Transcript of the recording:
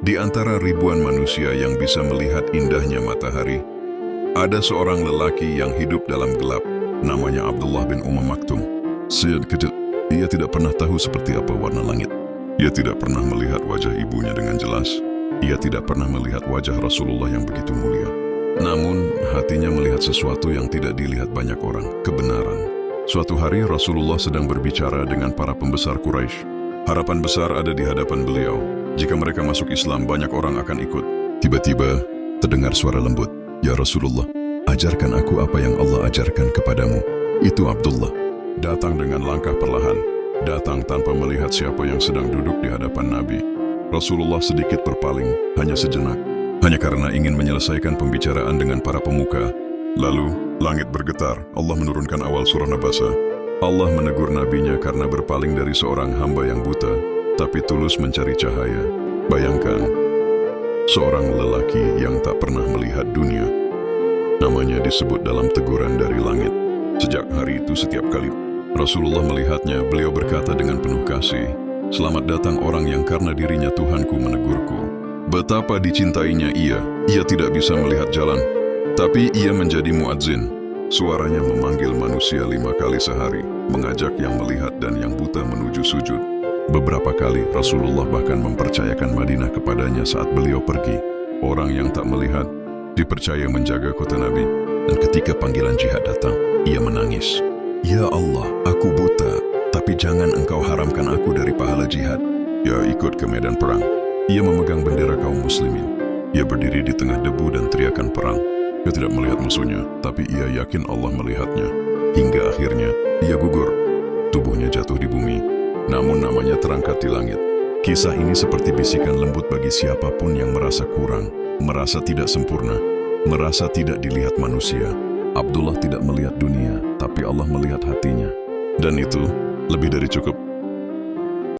Di antara ribuan manusia yang bisa melihat indahnya matahari, ada seorang lelaki yang hidup dalam gelap, namanya Abdullah bin Maktum. Sejak kecil, ia tidak pernah tahu seperti apa warna langit. Ia tidak pernah melihat wajah ibunya dengan jelas. Ia tidak pernah melihat wajah Rasulullah yang begitu mulia. Namun, hatinya melihat sesuatu yang tidak dilihat banyak orang, kebenaran. Suatu hari Rasulullah sedang berbicara dengan para pembesar Quraisy. Harapan besar ada di hadapan beliau. Jika mereka masuk Islam, banyak orang akan ikut. Tiba-tiba, terdengar suara lembut. Ya Rasulullah, ajarkan aku apa yang Allah ajarkan kepadamu. Itu Abdullah. Datang dengan langkah perlahan. Datang tanpa melihat siapa yang sedang duduk di hadapan Nabi. Rasulullah sedikit berpaling, hanya sejenak. Hanya karena ingin menyelesaikan pembicaraan dengan para pemuka. Lalu, langit bergetar. Allah menurunkan awal surah Nabasa. Allah menegur nabinya karena berpaling dari seorang hamba yang buta, tapi tulus mencari cahaya. Bayangkan, seorang lelaki yang tak pernah melihat dunia. Namanya disebut dalam teguran dari langit. Sejak hari itu setiap kali Rasulullah melihatnya, beliau berkata dengan penuh kasih, "Selamat datang orang yang karena dirinya Tuhanku menegurku." Betapa dicintainya ia tidak bisa melihat jalan, tapi ia menjadi muadzin. Suaranya memanggil manusia 5 kali sehari, mengajak yang melihat dan yang buta menuju sujud. Beberapa kali Rasulullah bahkan mempercayakan Madinah kepadanya saat beliau pergi. Orang yang tak melihat dipercaya menjaga kota Nabi, dan ketika panggilan jihad datang, ia menangis. Ya Allah, aku buta, tapi jangan engkau haramkan aku dari pahala jihad. Ia ikut ke medan perang. Ia memegang bendera kaum muslimin. Ia berdiri di tengah debu dan teriakan perang. Ia tidak melihat musuhnya, tapi ia yakin Allah melihatnya. Hingga akhirnya, ia gugur. Tubuhnya jatuh di bumi, namun namanya terangkat di langit. Kisah ini seperti bisikan lembut bagi siapapun yang merasa kurang, merasa tidak sempurna, merasa tidak dilihat manusia. Abdullah tidak melihat dunia, tapi Allah melihat hatinya. Dan itu lebih dari cukup.